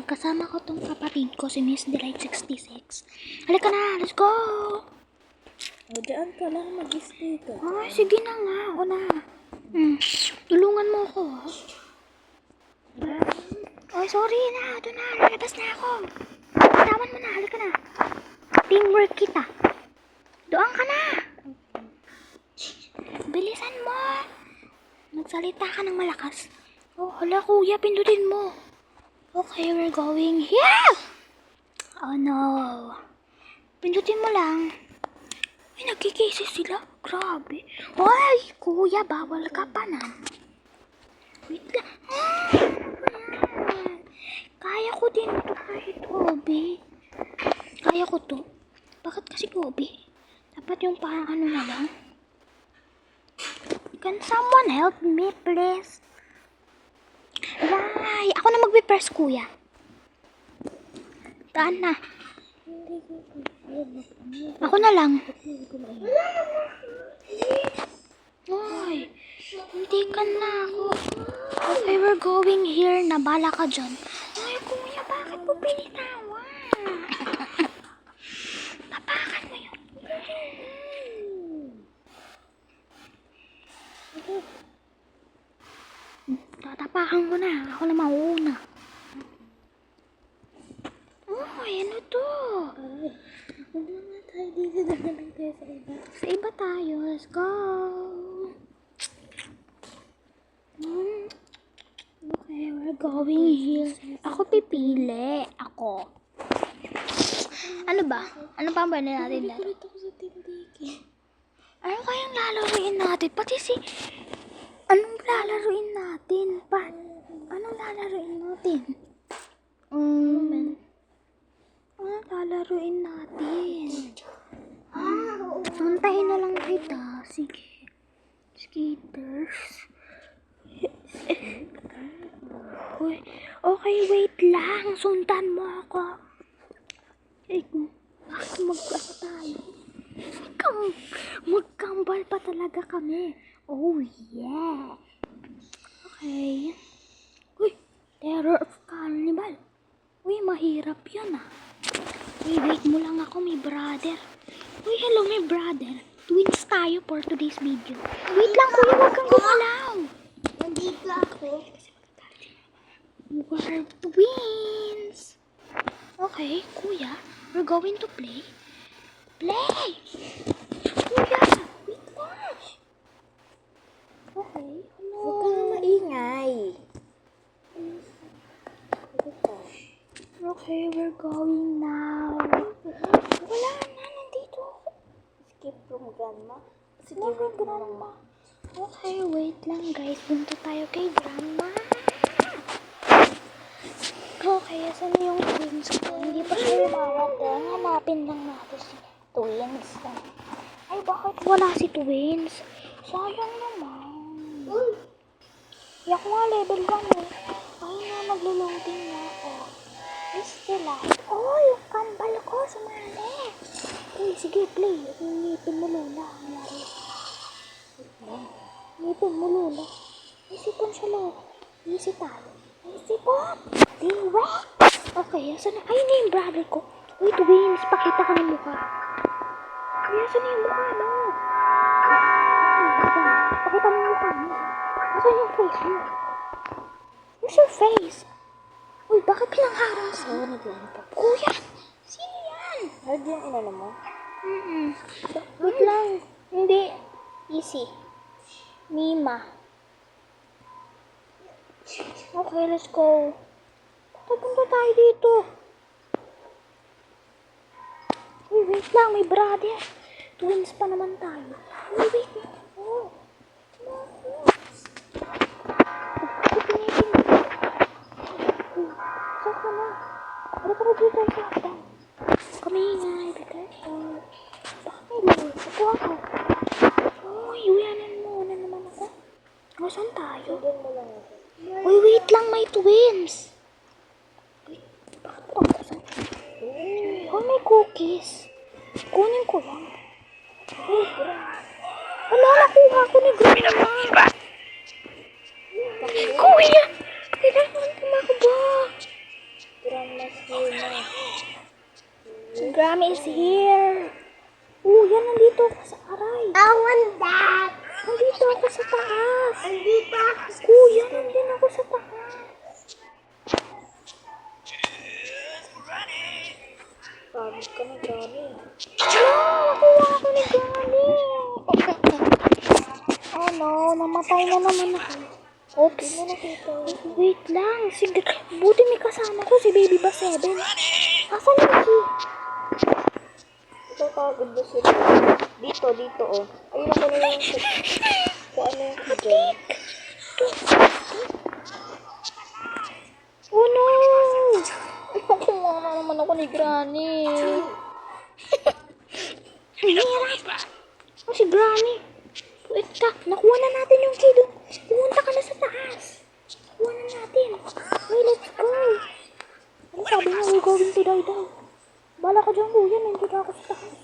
kasama ko tong kapatid ko, si Miss Delight 66. Halika na, let's go! O, dyan ka lang, mag-stay ka. Ay, sige na nga, ako na. Tulungan mo ako. Ay, sorry na, ito na, lalabas na ako. Tawan mo na, halika na. Teamwork kita. Doon ka na. Bilisan mo. Magsalita ka ng malakas. Oh, hala kuya, pindutin mo. Okay, we're going here. Oh no. Pindutin mo lang. Ay, nagkikisi sila. Grabe. Ay, kuya, bawal ka pa na. Wait lang. Kaya ko din ito kahit Obi. Kaya ko to. Bakit kasi Obi? Dapat yung parang ano na lang. Can someone help me, please? Ay, ako na magbe-press, kuya. Taan na. Ako na lang. Ay, hindi ka na ako. Okay, we're going here na. Bala ka dyan. Ay, kuya, bakit mo pinitawan? Tapakan mo yun. Tatapakan ko na. Ako na mauuna. Oh, ano to? Wala nga tayo dito. Dagalang tayo sa iba. Sa iba tayo. Let's go. Okay, we're going here. Ako pipili. Ako. Ano ba? Ano pa ba natin laro? Kulit ako sa tindiki. Ano kayang lalaruin natin? Pati si... Anong lalaruin natin? Anong lalaruin natin? Anong lalaruin natin? Suntahin na lang kita. Sige. Skaters. Uy, okay, wait lang. Sundan mo ako. Bakit magkasa tayo? Magkambal pa talaga kami. Oh, yeah. Okay. Uy, Terror of Carnival. Uy, mahirap yan ah. Uy, wait mo lang ako, may brother. Uy, hello, my brother. Twins tayo for today's video. Wait lang, kuya, wag kang gumalaw. Nandito ako. We're twins. Okay, kuya, we're going to play. Play! Kuya, wait lang. Okay, hello. Huwag ka nga maingay. Okay, we're going now. Wala na, nandito ako. Skip from grandma. Sige, Wala, wait mo lang. grandma. Okay, wait lang guys. Punta tayo kay grandma. Okay, asan yung twins ko? Hindi pa siya lumarating. Hanapin lang natin si twins. Ay, bakit wala si twins? Sayang naman. Yak nga, level 1 eh. Ay na, naglo-loading na ako. Mr. Light. Oh, yung kambal ko, sumali. Uy, sige, play. Ngipin mo, Lola. Ngipin mo, Lola. Isipon siya, Lola. Easy tayo. Isipon. Diwek. Okay, asan na? Ay, na yung brother ko. Uy, twins, pakita ka ng mukha. Ay, asan na yung mukha, no? Pakita mo yung mukha mo. Asan yung face mo? Where's your face? Uy, bakit pinangharang sa? Oo, naglaan pa. Kuya! Sino yan? Hard yung inano mo? Wait lang. Hindi. Easy. Mima. Okay, let's go. Punta tayo dito. Uy, wait lang. May brother. Twins pa naman tayo. Uy, wait lang. Oh. Saan ka na? Tara dito sa atin. Kami ingay. Be careful. Bakit may lord? Ako ako. Uy, uyanan mo. Una naman ako. O, saan tayo? Doon mo lang ako. Uy, wait lang. May twins. Wait, bakit ako saan? Oh, may cookies. Kunin ko lang. Wala, nakuha ko ni grandma. Kuya! Kailangan tumakbo. Grammy is here. Yan, nandito ako sa aray. I want that. Nandito ako sa taas. Andito ako. Kuya, nandito ako sa taas. Pagod ka na, Granny. Nakuha ako ni Granny. Oh no, namatay na naman ako. Oops. Wait lang. Buti may kasama ko si Baby Ba 7. Asan yung key? Ito pagod ba sila? Dito, oh. Ayun ako na yung kung ano yung dyan. Oh no! Nakuha na naman ako ni Granny. Ang hirap. Oh, si Granny. Wait ka. Nakuha na natin yung key doon. Pumunta ka na sa taas. Nakuha na natin. Okay, let's go. Ano sabi niya? We're going to die daw. Bala ka dyan, kuya. Nandito ako sa taas.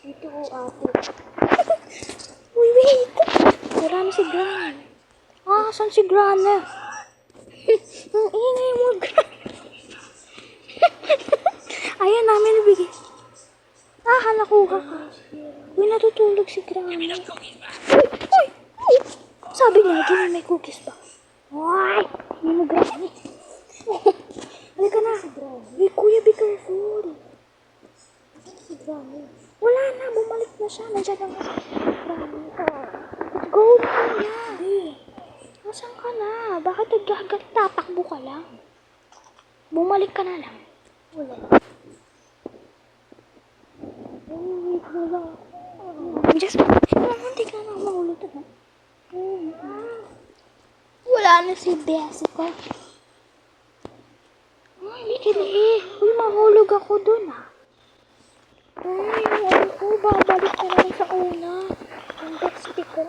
Dito, oh, ate. Uy, wait. Sira na si Granny. Saan si Granny? Ang ingay mo, Granny. Ayan namin ibigay. Nakuha ka. Uy, natutulog si Granny. Uy! Sabi niya, give me may cookies ba? Uy! Hindi mo Granny. Halika na. Uy, kuya, be careful. Si Granny. Wala na, bumalik na siya. Nandiyan na nga. Granny. Let's go, kuya. Nasaan ka na? Bakit tatakbo ka lang? Bumalik ka na lang. Wala. Just, hindi ka na mahulog na. Wala na si Bessie ko. Ay, likili. Uy, mahulog ako dun Ay, yung ko, babalik ka naman sa una. Yung Bessie ko.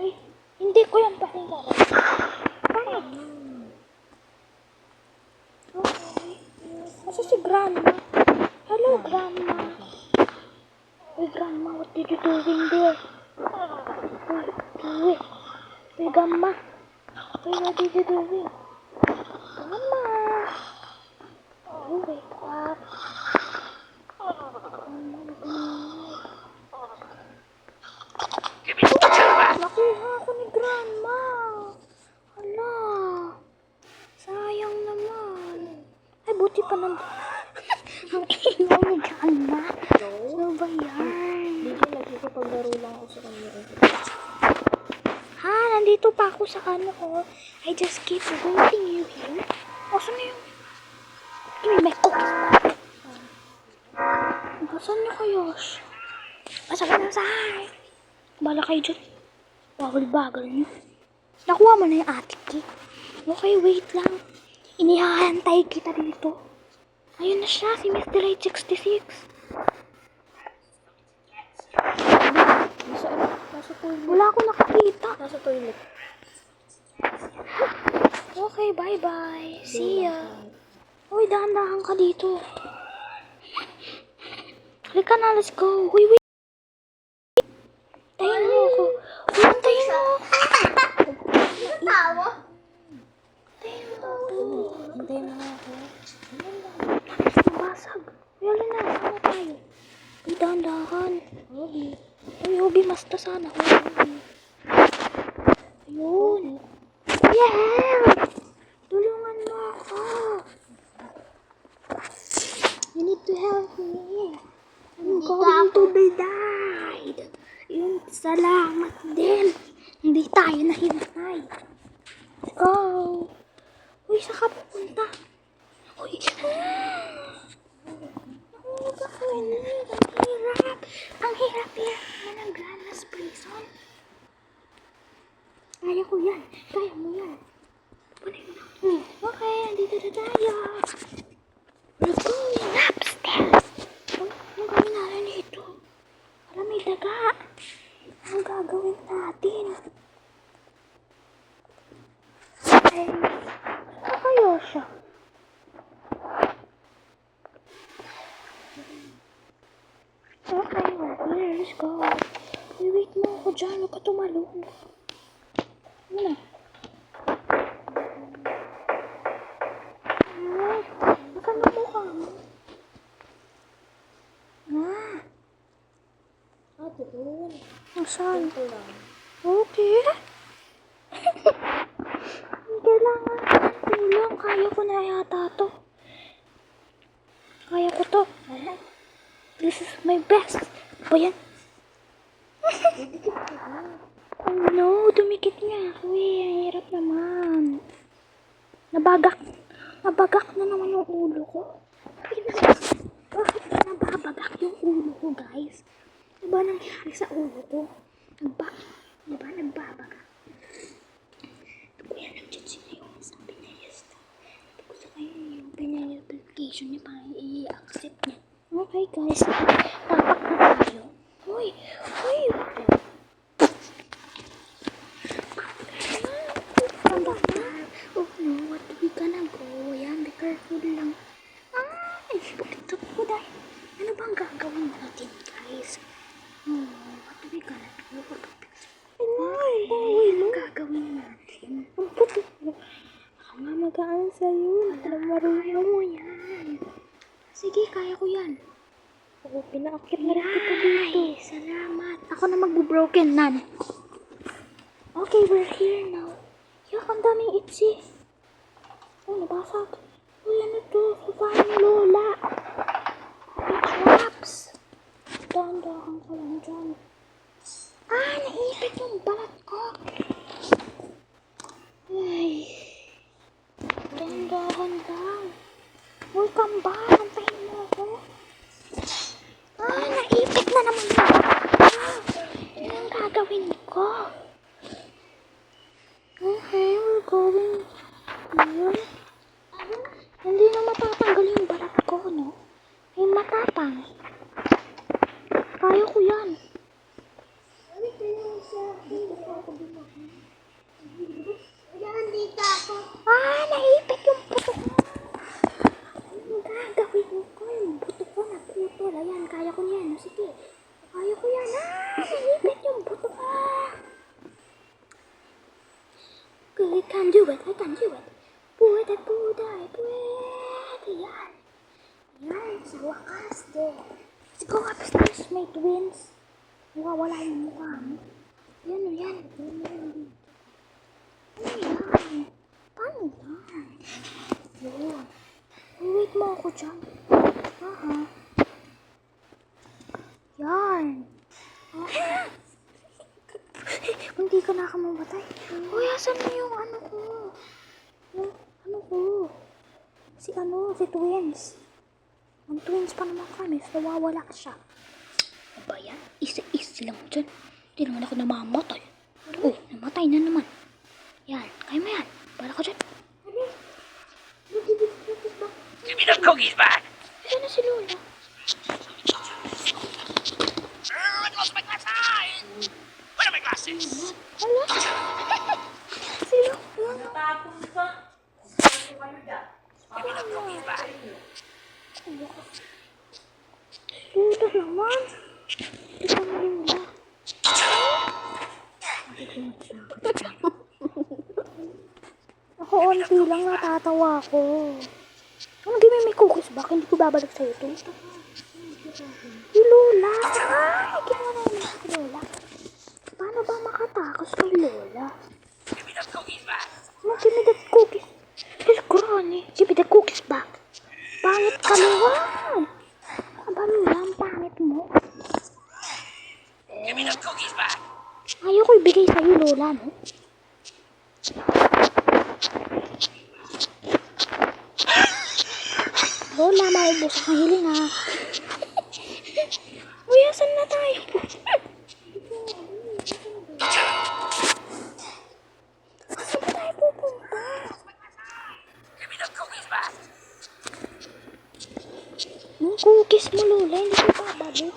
Ay, hindi ko yan pakinggan. Bakit? Okay. Kasi si Grandma. Hello, Grandma. Hey, Grandma, what did you doing there? Hey, Grandma. Hey, what did you doing? Grandma. Oh, wake up. Nakuha ako ni Grandma. Hala. Sayang naman. Ay, buti pa nandun. Ang ilaw ni Grandma. Ano ba yan? Dito, nagkikapaglaro lang ako sa kanya. Nandito pa ako sa I just keep waiting you here. Saan na yung... May cookies pa. Saan na kayo? Masabi na sa akin. Bala kayo dyan. Bagal-bagal nyo. Nakuha mo na yung attic key. Okay, wait lang. Inihahantay kita dito. Ayun na siya, si Miss Delight 66. Nasa toilet. Wala ako nakakita. Nasa toilet. Okay, bye-bye. See ya. Uy, dahan-dahan ka dito. Halika na, let's go. Uy, wait. Tayin mo ako. Uy, tayin mo ako. Tawa? Tayin mo ako. Hintay mo nga ako. Basag. Yali na, sana tayo. Uy, dahan-dahan. Obi. Uy, Obi, masta sana. Obi. Ayun. Yeah! Tulungan mo ako. You need to help me. I'm going to be died. Yun, salamat din. Hindi tayo nahintay. Let's go. Uy, saan ka pupunta? Uy, nahulog ako. Ang hirap. Ang hirap yan ng Grandma's prison. Kaya ko yan. Kaya mo yan. Panay mo na. Okay, andito na tayo. We're going upstairs. Anong gawin natin dito? Para may daga. Anong gagawin natin? Okay. Kakayo siya. Okay, we're here. Let's go. Wait mo ako dyan. Huwag ka tumalong. Ano na? Saan? Ito lang. Okay. Kailangan tulong. Kaya ko na yata to. Kaya ko to. This is my best. Ba yan? Oh no, dumikit nga ako eh. Ang hirap naman. Nabagak na naman yung ulo ko. Bakit nababagak yung ulo ko, guys? Ano ba nangyari sa ulo ko? Nagbabagak? Kuya, nag-chat si Nayones ang Pinayos na. Gusto kayo yung Pinayos application niya para i-accept niya. Okay, guys. Tapak na tayo. Uy! Oh no, what do we gonna go? Ayan, be careful lang. Ay, bukit ko dahil. Ano bang gagawin natin, guys? What do we gonna do? Anong gagawin natin? Ang puto ko. Ako nga magaan sa'yo. Marunong mo yan. Sige, kaya ko yan. Oo, pinaakit na rin kita dito. Ay, salamat. Ako na magbo-broken nan. Okay, we're here now. Yak, ang daming itchy. Oh, nabasag. Uy, ano to? Sufahan ni Lola. Traps. Dahan-dahan ka lang dyan. Naipit yung balat ko. Ay. Dahan-dahan lang. Uy, kamba. Antayin mo ako. Naipit na naman yung balat ko. Ano ang gagawin ko? Okay, we're going here. Hindi na matatanggal yung balat ko, no? Ay, matapang. Kaya ko yan. Naipit yung buto ko. Ang gagawin ko, yung buto ko naputol. Ayan, kaya ko yan. Sige, kaya ko yan. Naipit yung buto ko. I can do it. Pwede. Yan. Yan, sa wakas din. Let's go upstairs, my twins. Wala yung mukha mo. Yan. Paano yan? Yun. Wait mo ako dyan. Yan. Hindi ka nakamamatay. Uy, asan mo yung ano ko? Yung ano ko? Si twins. Ang twins pa naman kami, so nawawala siya. Ano ba yan? Isa lang dyan. Hindi naman ako namamatay. Oh, namatay na naman. Yan, kaya mo yan. Bala ko dyan. Give me the cookies back! Saan na si Lola? I lost my glasses! Where are my glasses? Hala? Si Lola. Give me the cookies back! Lola naman. Hindi ka na Lola. Ako onti lang natatawa ko. Ano di may cookies ba? Hindi ko babalik sa'yo ito. Si Lola. Ginawa na naman si Lola. Paano ba makatakas kay Lola? Give me the cookies back! Give me the cookies. This granny. Give me the cookies back. Pangit ka naman. Aba Lola, ang pangit mo. Give me the cookies back! Ayaw ko ibigay sa'yo, Lola, no? Lola, maubos ang hiling, ha? Uy, asan na tayo? Asan na tayo pupunta? Give me the cookies back! Yung cookies mo, Lola, hindi ko babalik.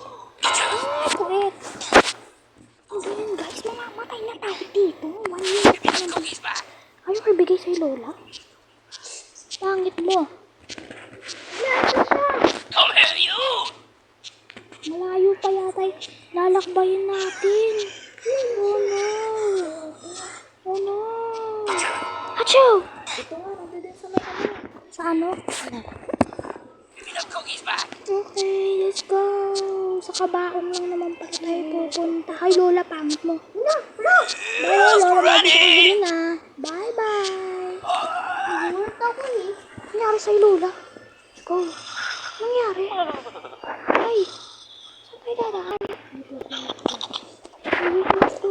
Kuwet. Ayan, guys, mamamatay na tayo dito. 1 year Give me the cookies back! ayaw ko ibigay sa'yo, Lola. Pangit mo. Come here, you! Malayo pa yata lalakbayin natin. Oh no. Achoo! Ito nga, nandun din sa may ano. Sa ano? Give me the cookies back. Okay, let's go. Sa kabaong lang naman pala tayo pupunta. Ay, Lola, pangit mo. Bye, Lola. Bye, na. Bye-bye. Nag-work ako eh. Nangyari sa'yo, Lola? Let's go. Nangyari? Ay, saan tayo dadaan? Uy, gusto.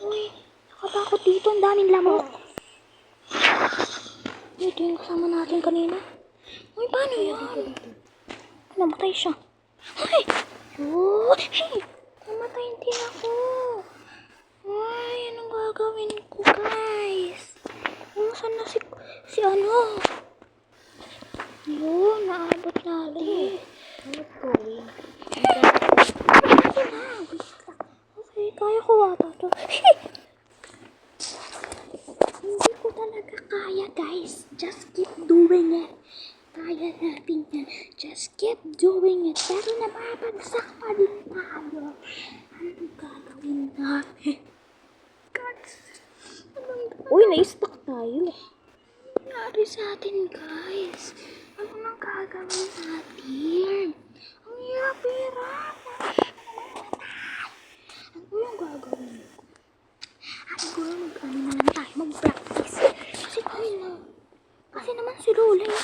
Uy, nakatakot dito. Ang daming lamok. Ito yung kasama natin kanina. Uy, paano yan? Namatay siya. Ay! Uy! Namatay din ako. Ay, anong gagawin ko, guys? Saan na si ano? Yun, naabot natin. Ano gawin? Ako na. Okay, kaya ko ata to. Hindi ko talaga kaya, guys. Just keep doing it. Kaya natin yan. Just keep doing it. Pero nababagsak pa din tayo. Anong gagawin natin? Guys, Uy, na-stuck tayo. nangyari sa atin, guys? Ano nang gagawin natin? Ang hirap-hirap. Ano yung gagawin ko? Siguro mag-ano na lang tayo, mag-practice. Kasi naman si Lola eh.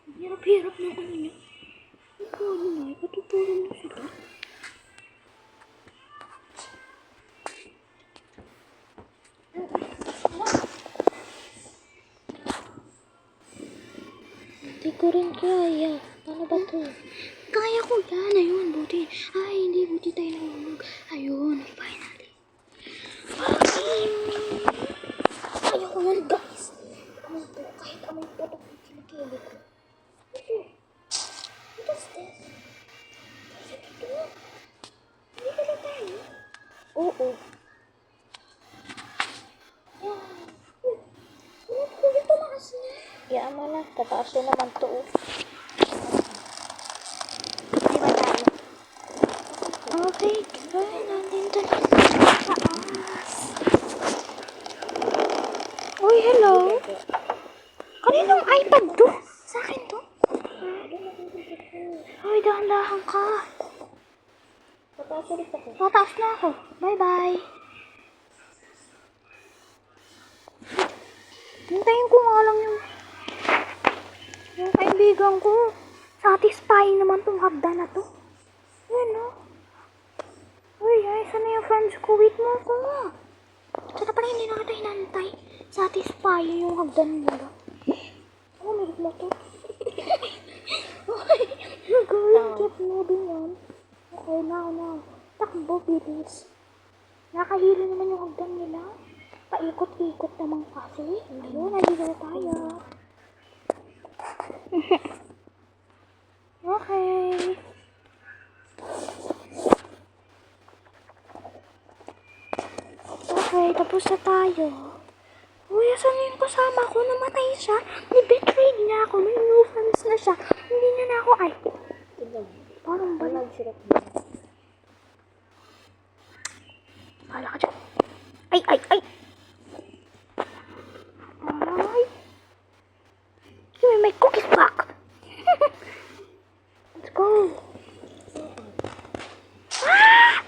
Ang hirap-hirap na ano niya. Ang gano na eh, patutulong na sila. Hindi ko rin kaya. Paano ba to? Kaya ko yan. Ayun, buti. Ay, hindi. Buti tayo nahulog. Ayun, finally. Kaya ko yan, guys. Amoy to. Kahit amoy to. Kilikili ko. Ito. What is this? Ito. Hindi ka lang tayo. Oo. Yan. Uy, tumakas na. Iyaan mo na. Tataas na naman to. Di ba tayo? Okay, gawin natin ito na sa taas. Uy, hello. Kaninong iPad to? Sa akin to? Uy, dahan-dahan ka. Tataas ulit ako. Tataas na ako. Bye-bye. Hintayin ko nga lang yung kaibigan ko. Satisfying naman tong hagdan na to. Yan, no? Uy, ay, saan na yung friends ko? Wait mo ko nga. Sana pala hindi na kita hinantay. Satisfying yung hagdan nila. Oh, may mo to. Okay, you're going, keep moving on. Okay, now. Takbo, bilis. Nakahilo naman yung hagdan nila. Paikot-ikot naman kasi. Ayun, nandito na tayo. Okay. Okay, tapos na tayo. Uy, asan na yung kasama ko? Namatay siya. Ni-betray niya ako. May new friends na siya. Hindi niya na ako ay. Tignan. Parang ba? Nag-sirap na. Hala ka dyan. Ay! Ay! Give me my cookies back. Let's go. Ah!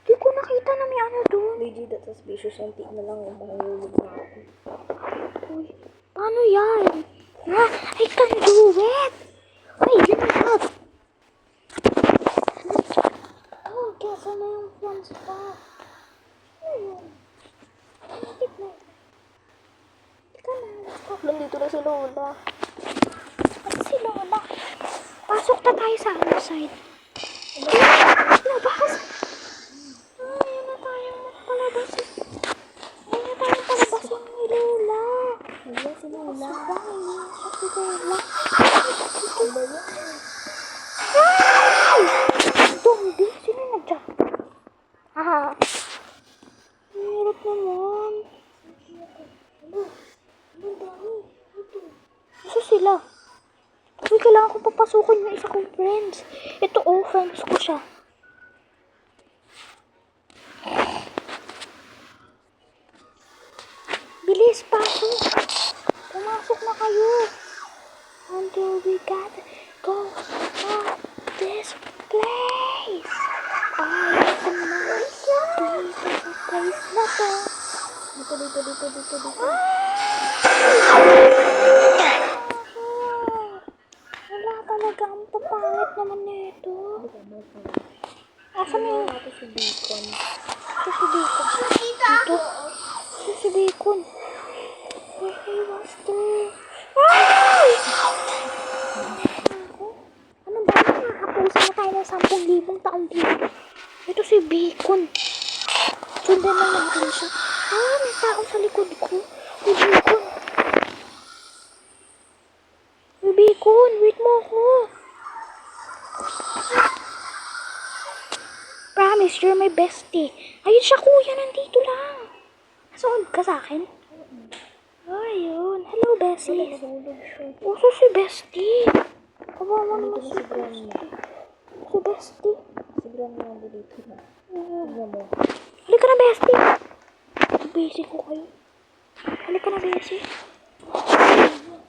Di ko nakita na may ano doon. Legit, that's suspicious. Antik na lang yung mahulog na ako. Uy, paano yan? I can do it. Ay, yun na up. Oh, kesa na yung friends pa. Ayun. Tip na. Teka na, let's go. Nandito na si Lola. At si Lola. Pasok na tayo sa other side. Labas. Ayun na tayong palabas. Ayun na tayong palabas yung ni Lola. Wala si Lola. Si Lola. Lola yan. Ay! Zombie? Sino yung nag-jump? Ah. Ang hirap naman. Ang dami. Ito. Isa sila. Uy, kailangan ko papasukin yung isa kong friends. Ito, friends ko siya. Bilis, pasok. Pumasok na kayo. Until we got go to this place. Ayaw ko na dito sa place na to. Dito. Wala talaga. Ang papangit naman nito. Asan na yun? Ito si Bacon. Ito si Bacon. Dito. Ito si Bacon. Okay, master. Ay! Ano ba? Nakakapusan na tayo ng 10,000 taon dito. Ito si Bacon. Sundan lang natin siya. Ah, may tao sa likod ko. May Bacon. May Bacon. Wait mo ako. Promise, you're my bestie. Ayun siya, kuya. Nandito lang. Nasuod ka sa akin? Ayun. Hello, bestie. Uso si bestie. Kawawa naman si bestie. Si bestie. Si Grandma nandito na. Tignan mo. Halika na, bestie. Busy ko kayo. Halika na, bestie.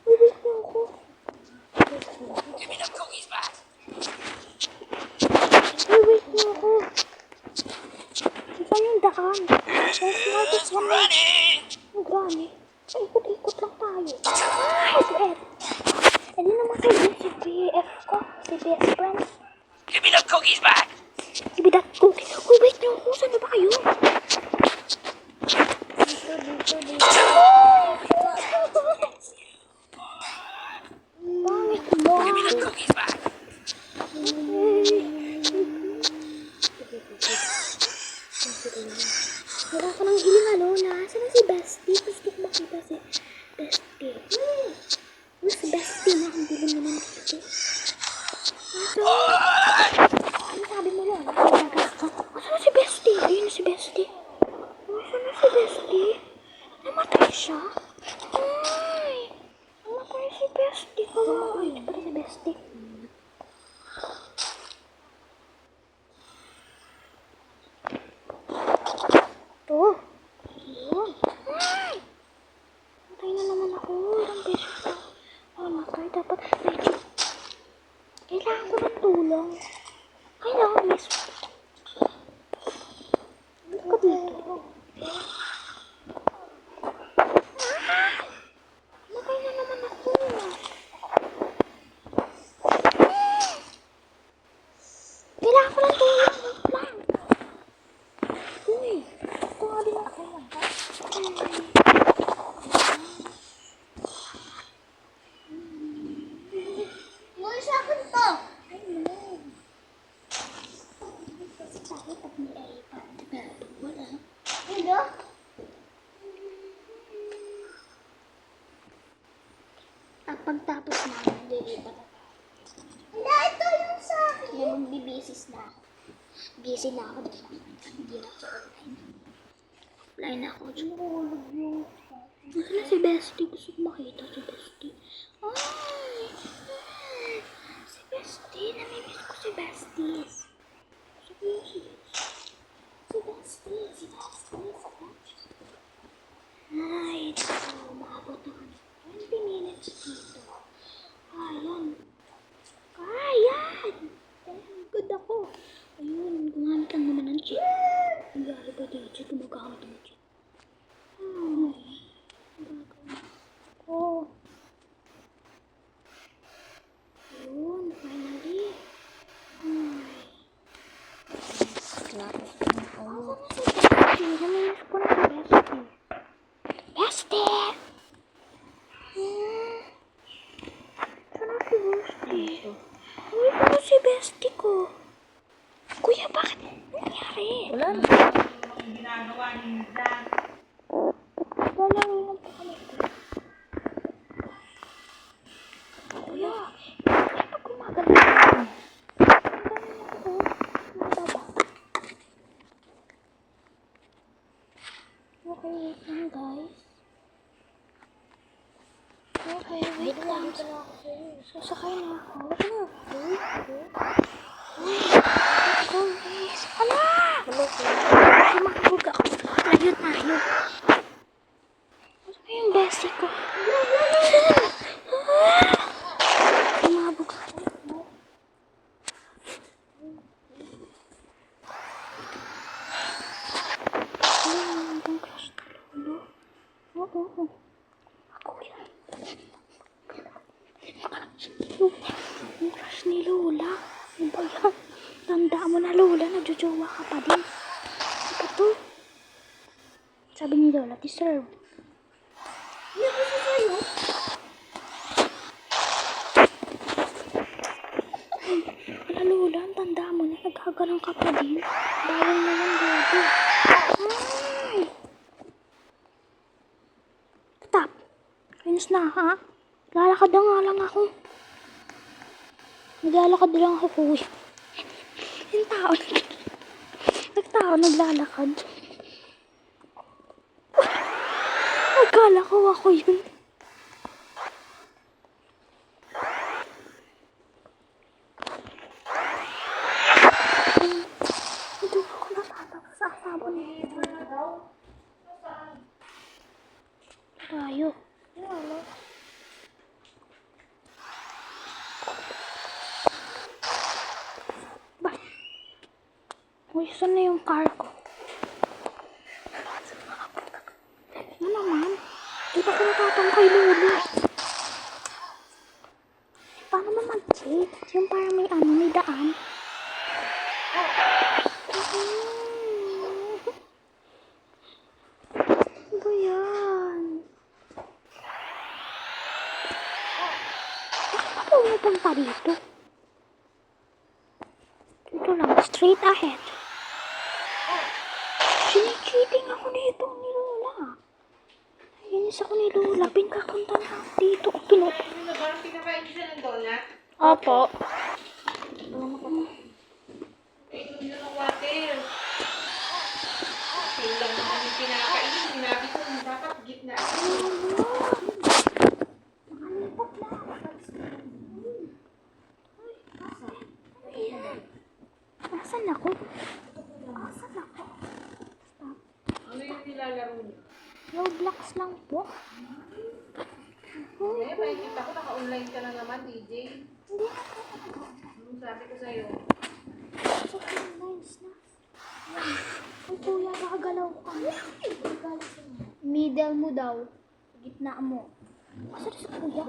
Wait mo ako. Give me the cookies back. Wait mo ako. Saan yung daan? Smartest one. Running. Ang gani. Ikot-ikot lang tayo. Ay, si Ed. Eh, di naman si BF ko. Si best friend. Give me the cookies back. Give me that cookie. Uy, wait niyo ako. Saan na ba kayo? Dito. Pangit mo. Give me the cookies back. Wala ka ng hiling ano na. Saan na si Bestie? Gusto ko makita si Bestie. Si Bestie na ang dilim naman dito. Ano sabi mo lang? Saan na si Bestie? Ayun na si Bestie. Saan na si Bestie? Namatay siya? Ay! Namatay si Bestie. Ay, ito pala si Bestie. Ito. Ayun. Ay! Matay na naman ako. Ilang beses na. Ay, matay. Dapat medyo... Kailangan ko ng tulong. Kailangan, miss. Ba't ka dito? Ah! Matay na naman ako. Kailangan ko ng tulong. Wait lang. Uy, ito nga din ako. Muna sa akin to. I know. Kasi tayo pag may iPad, diba? Wala. Ano? Pagtapos namin, lilipat ako. Hindi, ito yung sa akin. Kaya magbibisis na ako. Busy na ako, diba? Hindi na ako online. Offline na ako. Nahulog yung... Nasaan na si Bestie? Gusto ko makita si Bestie. Ay! Si Bestie. Namimiss ko si Bestie. Si Bestie. Si Bestie. Si Bestie. Ay, ito. Umabot na kami. 20 minutes dito. Ayan. Ayan! Good ako. Ayun, gumamit lang naman ng cheat. Ang gari ba dito? Gumagamit ng cheat. Ay. Oh. Yun, finally. Ay. Asan na si Bestie? Naminis ko na si Bestie. Bestie! Saan na si Bestie? Uy, ano si Bestie ko? Kuya, bakit? Ano nangyari? Wala na. Wala lang pa kami. Kuya, pag gumagalaw ako. Okay, wait lang guys. Okay, wait lang. Sasakay na ako. Uy, let's go guys. Hala! Sumabog ako. Layo tayo. Ano yung bestie ko? Sumabog ako. Yung crush ni Lola. Ano ba yan? Tanda mo na Lola, nagjojowa ka pa din. Ano ba to? Sabi ni Lola, deserve. Hindi ako sa'yo. Wala Lola, ang tanda mo na, nagkagalang ka pa din. Bawal na lang dito. Ay! Stop! Ayos na ha? Lalakad na nga lang ako. Naglalakad lang ako, kuya. Yung tao, nagtao naglalakad. Akala ko ako yun. Hindi ako natatapos sa asawa niya. Tayo. Ba? Uy, saan na yung car ko? Ano naman? Dito ko natatang kay Lolo. Paano ba mag-check? Yung parang may ano, may daan. Ano ba yan? Bakit ako pumunta dito? Dito lang, straight ahead. Sinicheating ako dito ni Lola. Inis ako ni Lola. Pinkakunta na ako dito. Pinakain siya ng donut. Opo. Ito nyo ng water. Sino lang naman yung pinakain. Sinabi ko, dapat gitna. Asan ako? Asan ako? Ano yung nilalaro niyo? Roblox lang po. Eh, makikita ko, naka-online ka na naman, DJ. Hindi ako. Anong sabi ko sa'yo? So, nice na. Ang kuya, nakagalaw ka. Middle mo daw. Gitna mo. Asan si kuya?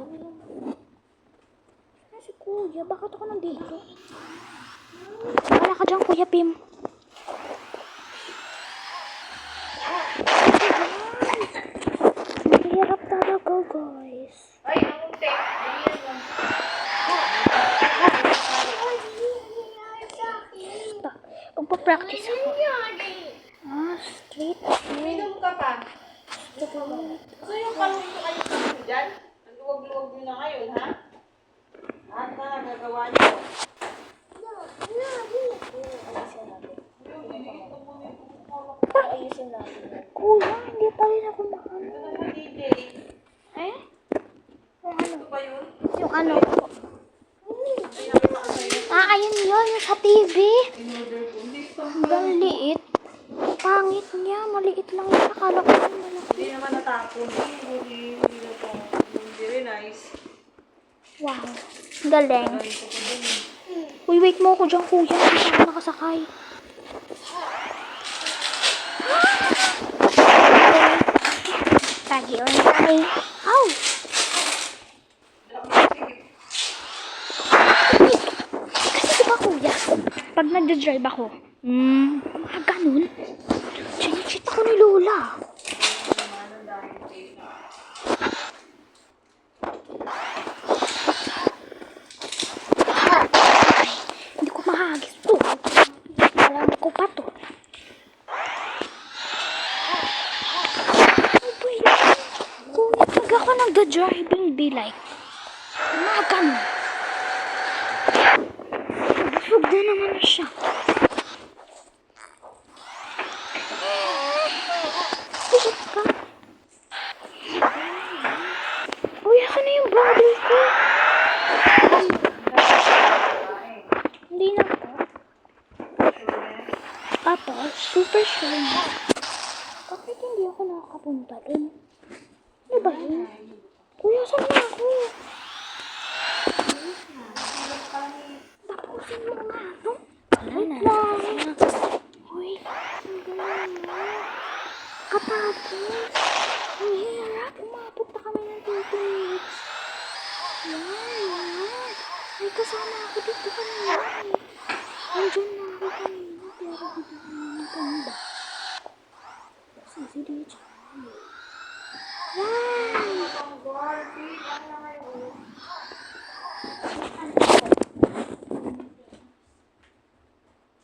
Asan si kuya? Bakit ako nandito? Wala ka dyan, Kuya Pim. Mahirap talaga, guys. Ay, ang unti. Ganyan lang. Magpa-practice ako. Straight ahead. Uminom ka pa. Gusto yung kalong yung ayos nyo dyan? Ang luwag-luwag nyo na ngayon, ha? Lahat na nagagawa nyo. Ayusin natin. Kuya, hindi pa rin ako maano. Ito naman, DJ. Eh? Ito ba yun? Yung ano? Pinakita ko sa'yo. Ayun yun. Yung sa TV. In-order ko. Hindi ito. Ang liit. Pangit niya. Maliit lang yun. Akala ko yung malaki. Hindi naman natapon. Hindi na po. Very nice. Wow. Galing. Ay, ito ko din. Uy, wait mo ako dyan, kuya. Hindi ako nakasakay. Lagi on tayo. Ow! Kasi diba, kuya, pag nagdadrive ako, mga ganun, chinichit ako ni Lola. Ay, hindi ko mahagis to. Alam ko pa to. Kuya, pag ako nagda-driving be like, mga ganun. Busog na naman siya. Busog ka. Uy, ako na yung body ko. Hindi na po. Tapos, super sure na. Bakit hindi ako nakakapunta dun? Ano ba yun? Kuya, saan na ako? Tapusin mo nga ito. Wait lang. Uy, ang galing mo. Katapos. Ang hirap. Umabot na kami ng 2 minutes. Yan. kasama ako dito kanina eh. Nandiyan na ako kanina, pero dito ko na natanda. Kasi si DJ. Wow!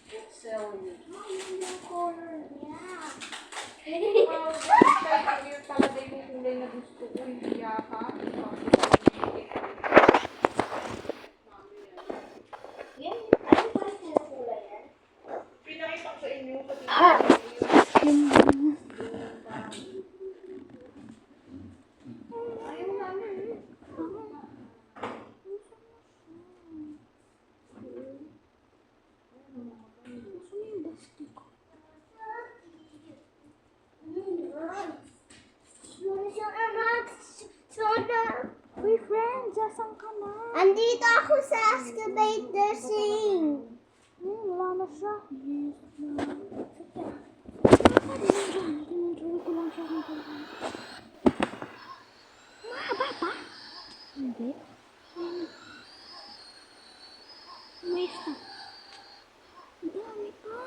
Excel niya. Yung color niya. Yun talaga yung kulay na gusto ko, hindi yaka. Yan, ano ba yung kulay yan? Pinakita ko sa inyo, pati ayaw namin. Uy, friends, asan ka na? Andito ako sa excavator sing. Wala na siya. Yes na. Tinenjoy ko lang siya. Mahaba pa? Hindi. May isa. Ang dami pa.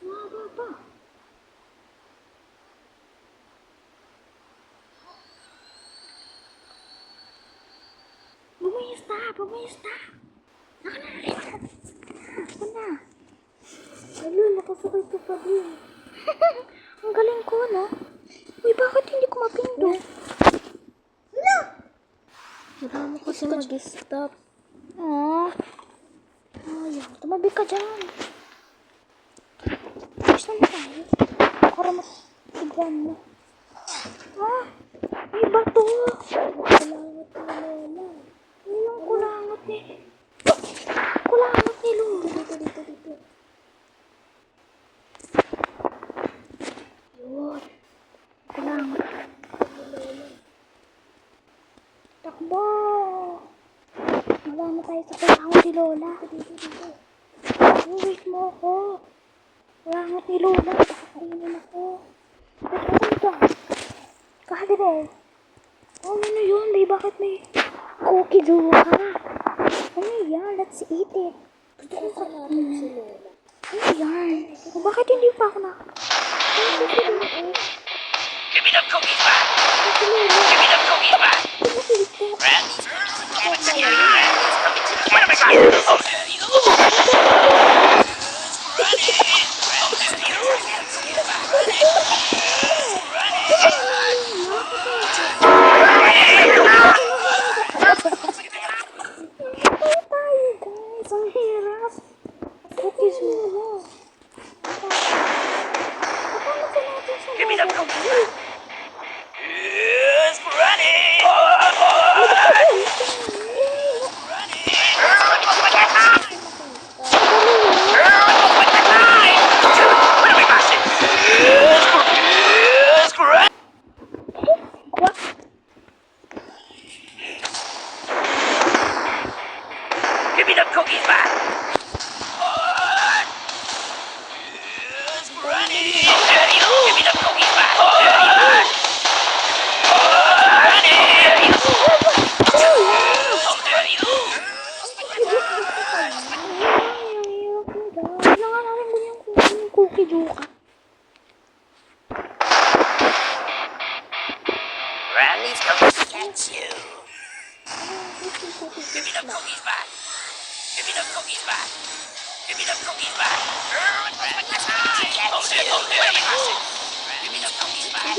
Mahaba pa. Bumista. Nakanalit. Ako na. Ano, nakasakay ka pa din. Ang galing ko, no? Uy, bakit hindi ko mapindot? Wala! Wala mo kasi mag-stop. Ayaw, tumabi ka dyan. Saan na tayo? Para matigyan mo. May bato! Kulangot na Lola. Yung kulangot ni... Kulangot ni Lola. Dito. Yun. Kulangot. Takbo! Wala na tayo sa kulangot ni Lola. Dito. Wait mo ako. Kulangot ni Lola. Kakainin ako. Saan ka? Kahalibre. Oh, ano yun? Bakit may cookie juga? Ano yan? Let's eat it. Gusto ko sa natin si Lola. Ano yan? Bakit hindi pa ako na... Give me the cookies back! Give me the cookies back! Randy's coming to get you! Randy's coming to get you! Oh, there you go! Guys, ang hirap. Cookies mo. Give me the cookies back! Here's Granny! Here's Granny! Give me the cookies back! Here's Granny! There you go! Give me the cookies back! There you go! Granny! There you go! Oh, there you go! Kailangan namin yung cookie juga. Granny's coming to get you! Give me the cookies back! Give me the cookies back! Give me the cookies back! Oh, there you go! Give me the cookies back!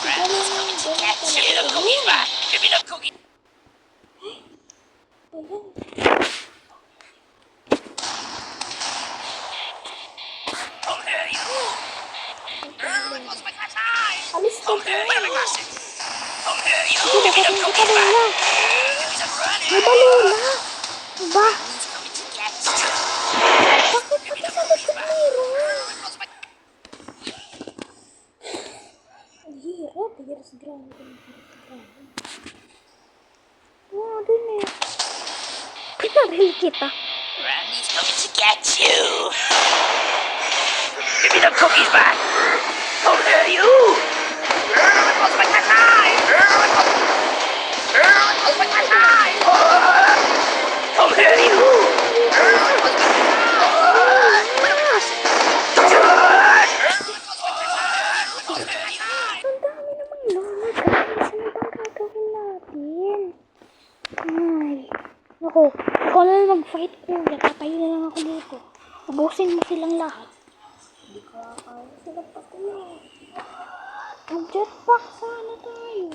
Granny's coming to get you! Give me the cookies back! Give me the cookies! Oh, there you go! Alis ka Oh, there you po. go! Oh, there you go! Give me the cookies back! Give me the Granny! Ay, balula. Ba? Granny's coming to get you! Bakit Give me pati the sa cookies likod back! meron? Ang hirap. Hirap sa ground. Oo, dun eh. Pinaril kita. Granny's coming to get you! Give me the cookies back! Oh, there you! What's my time? Oh, ikaw na lang mag-fight ko. Tatayo na lang ako dito. Ubusin mo silang lahat. Hindi ko kaya sila patuloy. Mag-jetpack sana tayo.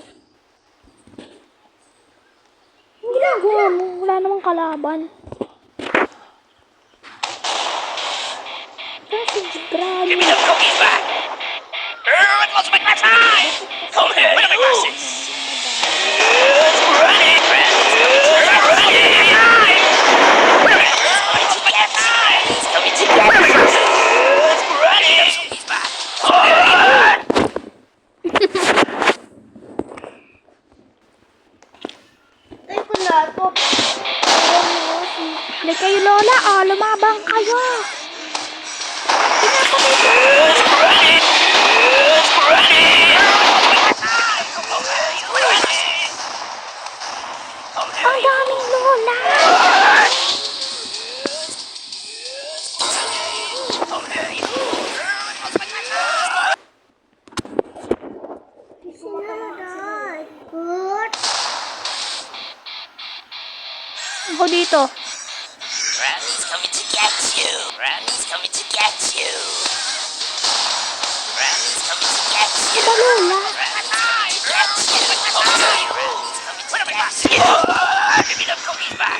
Ang ginagawa mo, wala namang kalaban. Kasi grabe. Give me the cookies back! It wasn't my time! Come here, where are my glasses? Running! It's coming together! Running! Cookies back! Ay, wala to. Hindi kayo lola, lumabang kayo. Ang daming lola. Sinunod. Good. Ako dito. Randy's coming to get you! Randy's coming to get you! Randy's coming to get you! Ito lola. Give me the cookies back!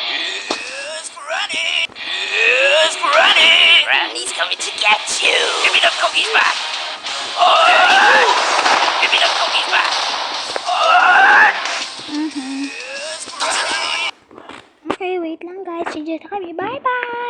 Who's running? Who's running? Randy's coming to get you! Give me the cookies back! Give me the cookies back! Okay, wait lang guys. Sige na kami. Bye-bye.